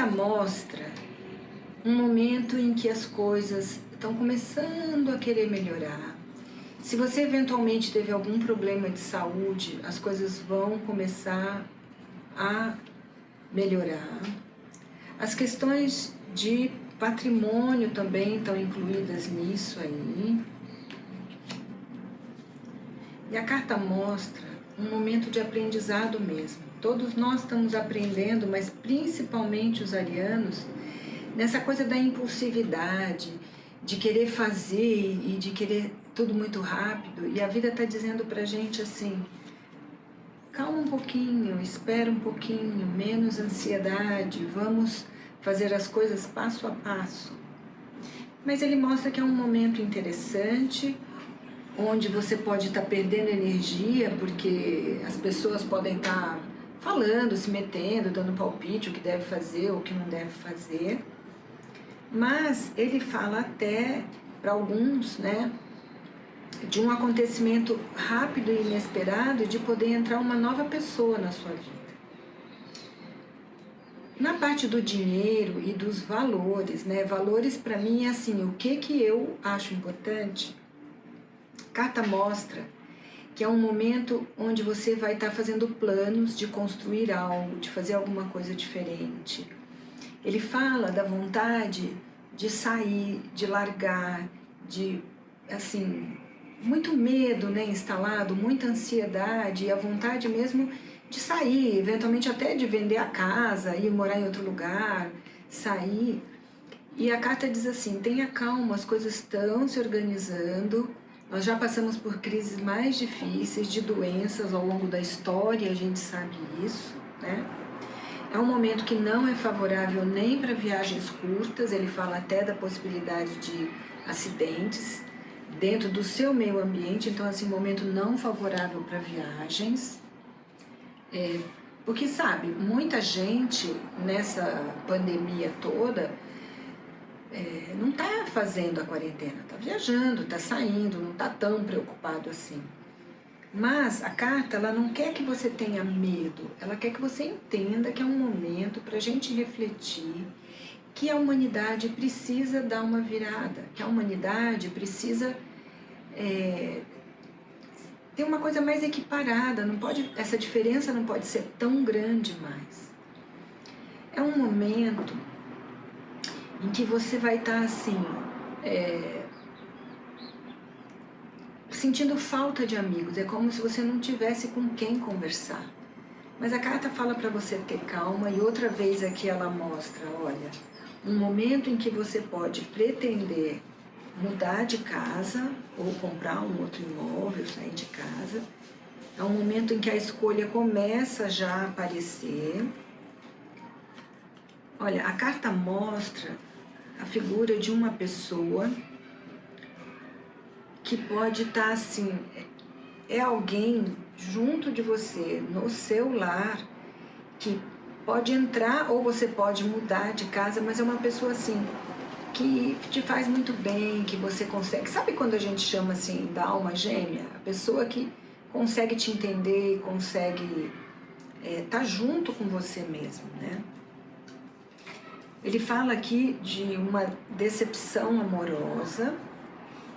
carta mostra um momento em que as coisas estão começando a querer melhorar. Se você eventualmente teve algum problema de saúde, as coisas vão começar a melhorar. As questões de patrimônio também estão incluídas nisso aí. E a carta mostra um momento de aprendizado mesmo. Todos nós estamos aprendendo, mas principalmente os arianos, nessa coisa da impulsividade, de querer fazer e de querer tudo muito rápido. E a vida está dizendo pra gente assim, calma um pouquinho, espera um pouquinho, menos ansiedade, vamos fazer as coisas passo a passo. Mas ele mostra que é um momento interessante, onde você pode estar perdendo energia, porque as pessoas podem estar falando, se metendo, dando palpite, o que deve fazer, o que não deve fazer. Mas ele fala até, para alguns, né, de um acontecimento rápido e inesperado, de poder entrar uma nova pessoa na sua vida. Na parte do dinheiro e dos valores, né, valores para mim é assim, o que eu acho importante. A carta mostra que é um momento onde você vai estar fazendo planos de construir algo, de fazer alguma coisa diferente. Ele fala da vontade de sair, de largar, de, assim, muito medo, né, instalado, muita ansiedade e a vontade mesmo de sair, eventualmente até de vender a casa, ir morar em outro lugar, sair. E a carta diz assim, tenha calma, as coisas estão se organizando, nós já passamos por crises mais difíceis, de doenças ao longo da história, a gente sabe isso, né? É um momento que não é favorável nem para viagens curtas, ele fala até da possibilidade de acidentes dentro do seu meio ambiente, então assim, um momento não favorável para viagens. Porque, sabe, muita gente nessa pandemia toda não está fazendo a quarentena, está viajando, está saindo, não está tão preocupado assim. Mas a carta, ela não quer que você tenha medo, ela quer que você entenda que é um momento para a gente refletir que a humanidade precisa dar uma virada, que a humanidade precisa ter uma coisa mais equiparada, não pode, essa diferença não pode ser tão grande mais. É um momento em que você vai estar assim, sentindo falta de amigos, é como se você não tivesse com quem conversar. Mas a carta fala para você ter calma e outra vez aqui ela mostra, olha, um momento em que você pode pretender mudar de casa ou comprar um outro imóvel, sair de casa. É um momento em que a escolha começa já a aparecer. Olha, a carta mostra a figura de uma pessoa que pode estar assim, é alguém junto de você, no seu lar, que pode entrar ou você pode mudar de casa, mas é uma pessoa assim, que te faz muito bem, que você consegue... Sabe quando a gente chama assim da alma gêmea? A pessoa que consegue te entender, consegue estar junto com você mesmo, né? Ele fala aqui de uma decepção amorosa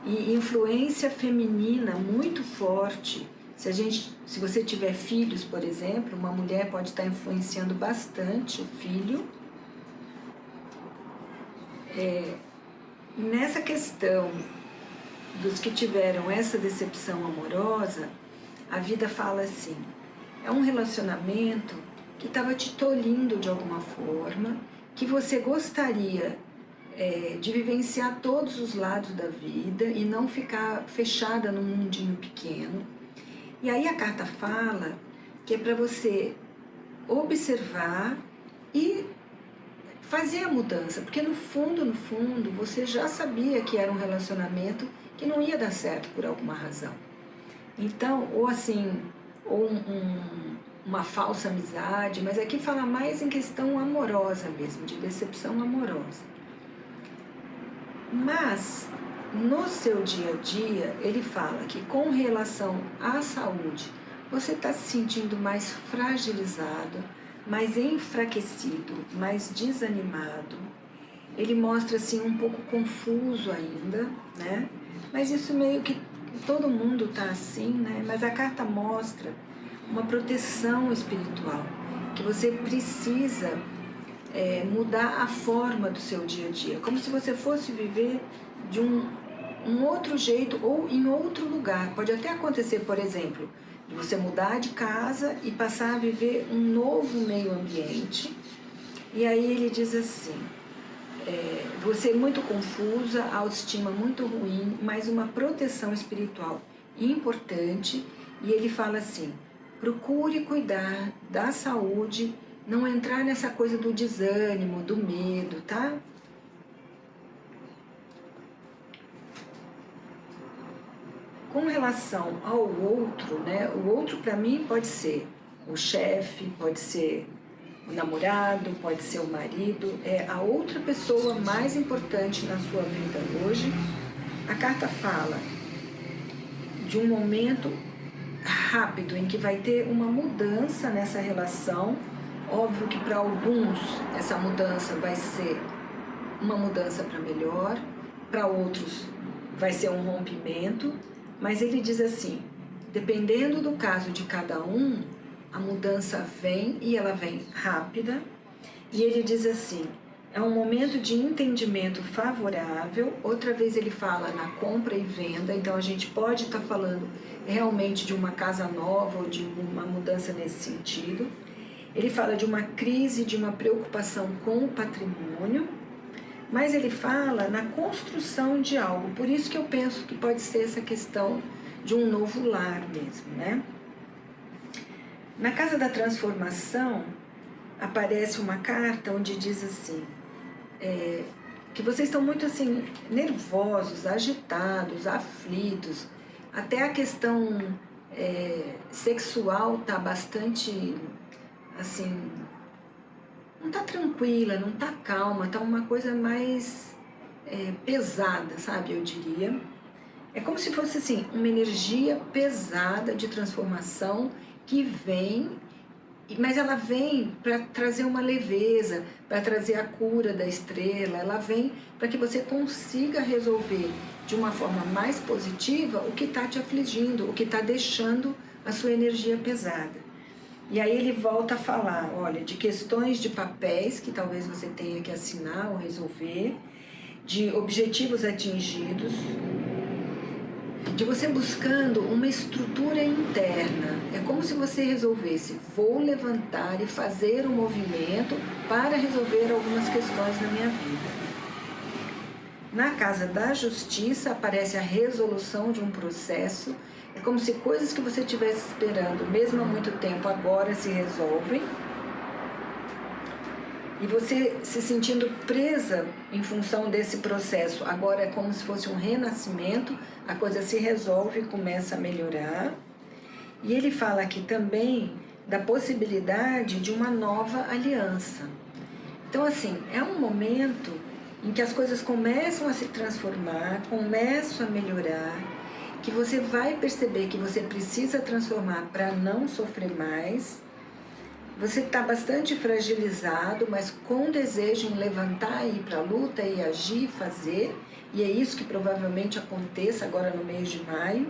e influência feminina muito forte. Se você tiver filhos, por exemplo, uma mulher pode estar influenciando bastante o filho. Nessa questão dos que tiveram essa decepção amorosa, a vida fala assim, é um relacionamento que estava te tolhindo de alguma forma, que você gostaria de vivenciar todos os lados da vida e não ficar fechada num mundinho pequeno. E aí a carta fala que é para você observar e fazer a mudança, porque no fundo, você já sabia que era um relacionamento que não ia dar certo por alguma razão. Então, ou assim, ou uma falsa amizade, mas aqui fala mais em questão amorosa mesmo, de decepção amorosa. Mas, no seu dia a dia, ele fala que com relação à saúde, você está se sentindo mais fragilizado, mais enfraquecido, mais desanimado. Ele mostra assim um pouco confuso ainda, né? Mas isso meio que todo mundo tá assim, né? Mas a carta mostra uma proteção espiritual, que você precisa mudar a forma do seu dia a dia, como se você fosse viver de um outro jeito ou em outro lugar. Pode até acontecer, por exemplo, de você mudar de casa e passar a viver um novo meio ambiente. E aí ele diz assim, você é muito confusa, autoestima muito ruim, mas uma proteção espiritual importante. E ele fala assim, procure cuidar da saúde, não entrar nessa coisa do desânimo, do medo, tá? Com relação ao outro, né? O outro para mim pode ser o chefe, pode ser o namorado, pode ser o marido, é a outra pessoa mais importante na sua vida hoje. A carta fala de um momento rápido em que vai ter uma mudança nessa relação. Óbvio que para alguns essa mudança vai ser uma mudança para melhor, para outros vai ser um rompimento, mas ele diz assim, dependendo do caso de cada um, a mudança vem e ela vem rápida. E ele diz assim, é um momento de entendimento favorável. Outra vez ele fala na compra e venda, então a gente pode estar falando realmente de uma casa nova ou de uma mudança nesse sentido. Ele fala de uma crise, de uma preocupação com o patrimônio, mas ele fala na construção de algo. Por isso que eu penso que pode ser essa questão de um novo lar mesmo, né? Na Casa da Transformação, aparece uma carta onde diz assim, que vocês estão muito assim, nervosos, agitados, aflitos, até a questão sexual está bastante, assim, não está tranquila, não está calma, está uma coisa mais pesada, sabe, eu diria. É como se fosse assim, uma energia pesada de transformação que vem, mas ela vem para trazer uma leveza, para trazer a cura da estrela, ela vem para que você consiga resolver de uma forma mais positiva o que está te afligindo, o que está deixando a sua energia pesada. E aí ele volta a falar, olha, de questões de papéis que talvez você tenha que assinar ou resolver, de objetivos atingidos, de você buscando uma estrutura interna. É como se você resolvesse, vou levantar e fazer um movimento para resolver algumas questões na minha vida. Na Casa da Justiça aparece a resolução de um processo. É como se coisas que você estivesse esperando, mesmo há muito tempo, agora se resolvem. E você se sentindo presa em função desse processo. Agora é como se fosse um renascimento, a coisa se resolve e começa a melhorar. E ele fala aqui também da possibilidade de uma nova aliança. Então, assim, é um momento em que as coisas começam a se transformar, começam a melhorar, que você vai perceber que você precisa transformar para não sofrer mais. Você está bastante fragilizado, mas com desejo em levantar e ir para a luta e agir, fazer. E é isso que provavelmente aconteça agora no mês de maio.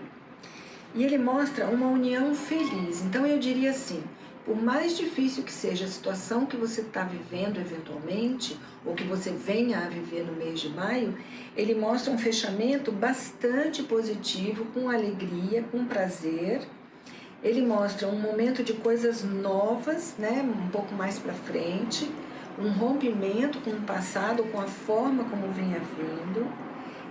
E ele mostra uma união feliz. Então eu diria assim, por mais difícil que seja a situação que você está vivendo eventualmente, ou que você venha a viver no mês de maio, ele mostra um fechamento bastante positivo, com alegria, com prazer. Ele mostra um momento de coisas novas, né, um pouco mais para frente, um rompimento com o passado, com a forma como vinha vindo.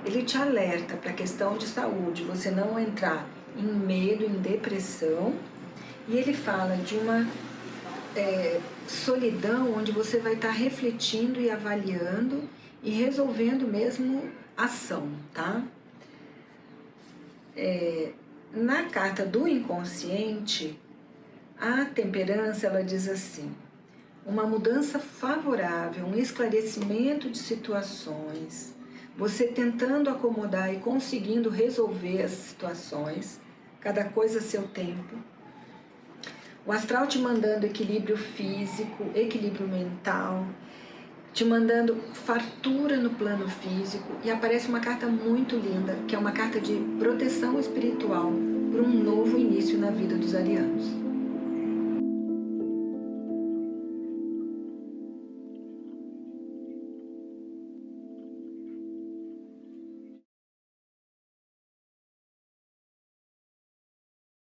Ele te alerta para a questão de saúde, você não entrar em medo, em depressão. E ele fala de uma solidão onde você vai estar refletindo e avaliando e resolvendo mesmo ação, tá? Na carta do inconsciente, a temperança, ela diz assim, uma mudança favorável, um esclarecimento de situações, você tentando acomodar e conseguindo resolver as situações, cada coisa a seu tempo. O astral te mandando equilíbrio físico, equilíbrio mental, te mandando fartura no plano físico, e aparece uma carta muito linda, que é uma carta de proteção espiritual para um novo início na vida dos arianos.